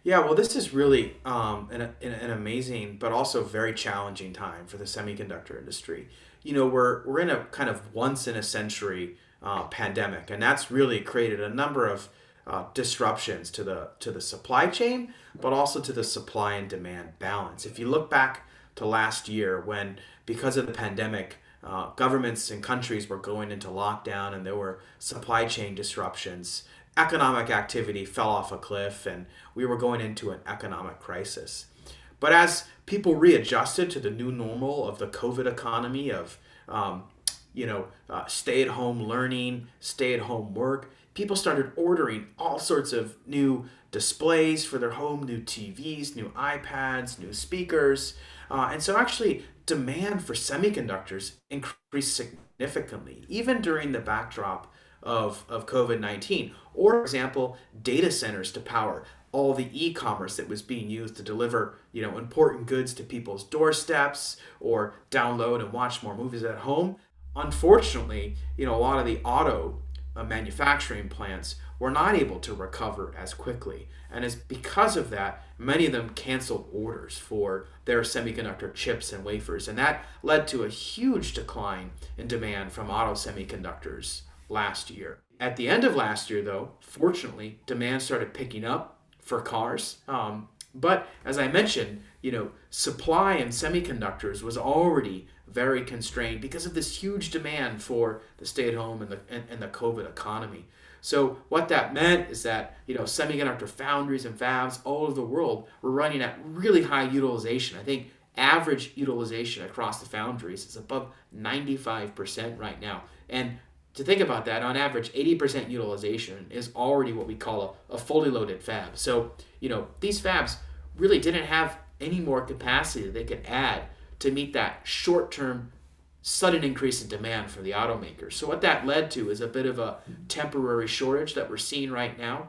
Yeah, well, this is really an amazing but also very challenging time for the semiconductor industry. We're in a kind of once in a century pandemic, and that's really created a number of disruptions to the supply chain, but also to the supply and demand balance. If you look back to last year, when because of the pandemic, governments and countries were going into lockdown, and there were supply chain disruptions, economic activity fell off a cliff, and we were going into an economic crisis. But as people readjusted to the new normal of the COVID economy of stay at home learning, stay at home work, people started ordering all sorts of new displays for their home, new TVs, new iPads, new speakers. And so actually, demand for semiconductors increased significantly, even during the backdrop of COVID 19. Or, for example, data centers to power all the e-commerce that was being used to deliver important goods to people's doorsteps or download and watch more movies at home. Unfortunately, a lot of the auto manufacturing plants were not able to recover as quickly, and it's because of that many of them canceled orders for their semiconductor chips and wafers, and that led to a huge decline in demand from auto semiconductors last year. At the end of last year, though, fortunately, demand started picking up for cars. But as I mentioned, supply in semiconductors was already very constrained because of this huge demand for the stay-at-home and the COVID economy. So what that meant is that semiconductor foundries and fabs all over the world were running at really high utilization. I think average utilization across the foundries is above 95% right now. And to think about that, on average, 80% utilization is already what we call a fully loaded fab. So, these fabs really didn't have any more capacity that they could add to meet that short-term sudden increase in demand for the automakers. So what that led to is a bit of a temporary shortage that we're seeing right now.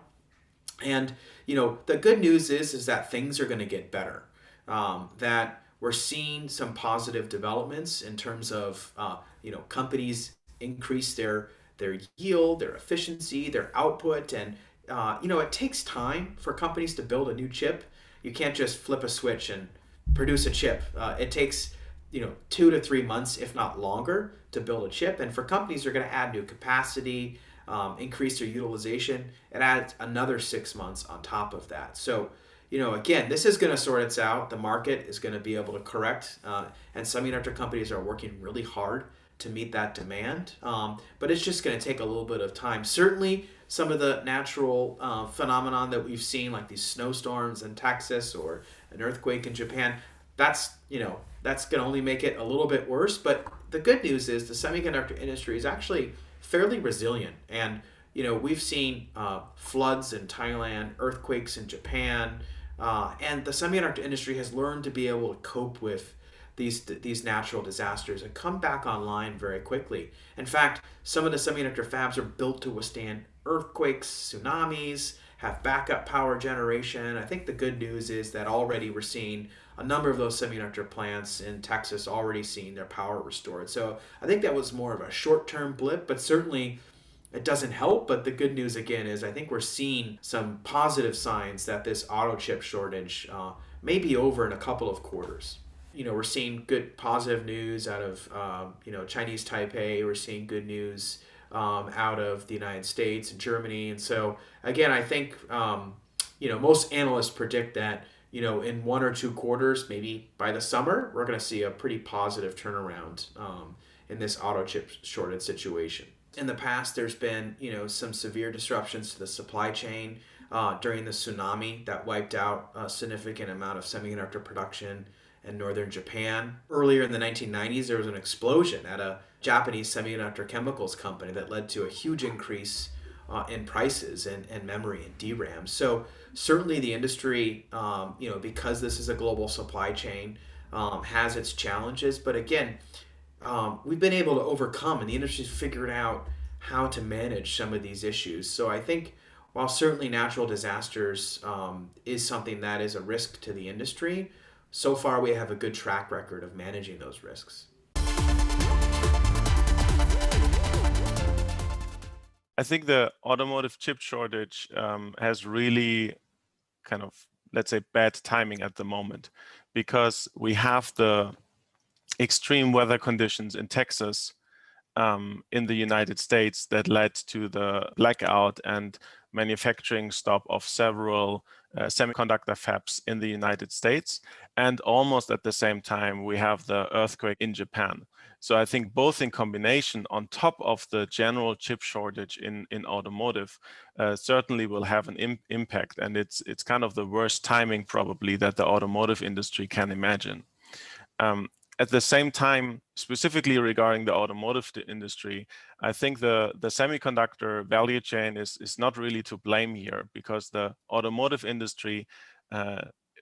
And, the good news is that things are going to get better. That we're seeing some positive developments in terms of, companies increase their yield, their efficiency, their output, and it takes time for companies to build a new chip. You can't just flip a switch and produce a chip. It takes 2 to 3 months, if not longer, to build a chip. And for companies that are going to add new capacity, increase their utilization, it adds another 6 months on top of that. So again, this is going to sort itself out. The market is going to be able to correct, and semiconductor companies are working really hard to meet that demand. But it's just going to take a little bit of time. Certainly, some of the natural phenomenon that we've seen, like these snowstorms in Texas or an earthquake in Japan, that's going to only make it a little bit worse. But the good news is the semiconductor industry is actually fairly resilient, and we've seen floods in Thailand, earthquakes in Japan, and the semiconductor industry has learned to be able to cope with these natural disasters and come back online very quickly. In fact, some of the semiconductor fabs are built to withstand earthquakes, tsunamis, have backup power generation. I think the good news is that already we're seeing a number of those semiconductor plants in Texas already seeing their power restored. So I think that was more of a short-term blip, but certainly it doesn't help. But the good news again is I think we're seeing some positive signs that this auto chip shortage may be over in a couple of quarters. We're seeing good positive news out of Chinese Taipei. We're seeing good news out of the United States and Germany. And so again, I think most analysts predict that in 1 or 2 quarters, maybe by the summer, we're going to see a pretty positive turnaround in this auto chip shortage situation. In the past, there's been some severe disruptions to the supply chain during the tsunami that wiped out a significant amount of semiconductor production in northern Japan. Earlier in the 1990s, there was an explosion at a Japanese semiconductor chemicals company that led to a huge increase in prices and memory and DRAM. So certainly the industry, because this is a global supply chain, has its challenges. But again, we've been able to overcome, and the industry's figured out how to manage some of these issues. So I think while certainly natural disasters is something that is a risk to the industry, so far we have a good track record of managing those risks. I think the automotive chip shortage has really kind of let's say, bad timing at the moment, because we have the extreme weather conditions in Texas, in the United States, that led to the blackout and manufacturing stop of several semiconductor fabs in the United States. And almost at the same time, we have the earthquake in Japan. So I think both in combination, on top of the general chip shortage in automotive, certainly will have an impact. And it's kind of the worst timing probably that the automotive industry can imagine. At the same time, specifically regarding the automotive industry, I think the semiconductor value chain is not really to blame here, because the automotive industry,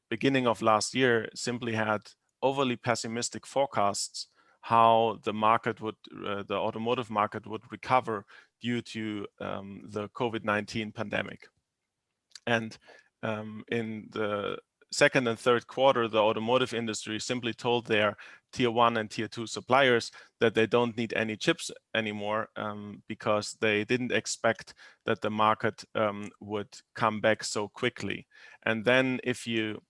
beginning of last year, simply had overly pessimistic forecasts how the market would, the automotive market would recover due to the COVID-19 pandemic. And in the second and third quarter, the automotive industry simply told their tier 1 and tier 2 suppliers that they don't need any chips anymore, because they didn't expect that the market would come back so quickly. And then if you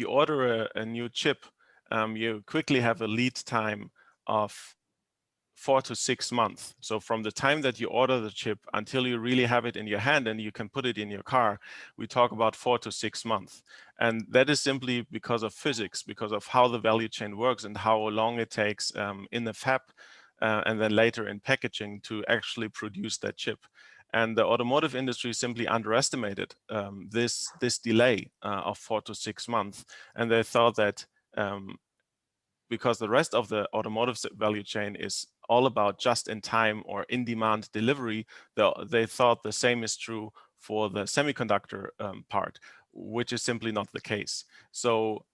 order a new chip, you quickly have a lead time of 4 to 6 months. So from the time that you order the chip until you really have it in your hand and you can put it in your car, we talk about 4 to 6 months. And that is simply because of physics, because of how the value chain works and how long it takes in the fab and then later in packaging to actually produce that chip. And the automotive industry simply underestimated this delay of 4 to 6 months. And they thought that because the rest of the automotive value chain is all about just-in-time or in-demand delivery, they thought the same is true for the semiconductor part, which is simply not the case. So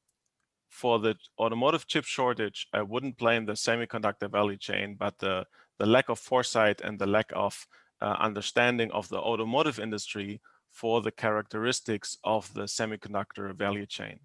for the automotive chip shortage, I wouldn't blame the semiconductor value chain, but the lack of foresight and the lack of understanding of the automotive industry for the characteristics of the semiconductor value chain.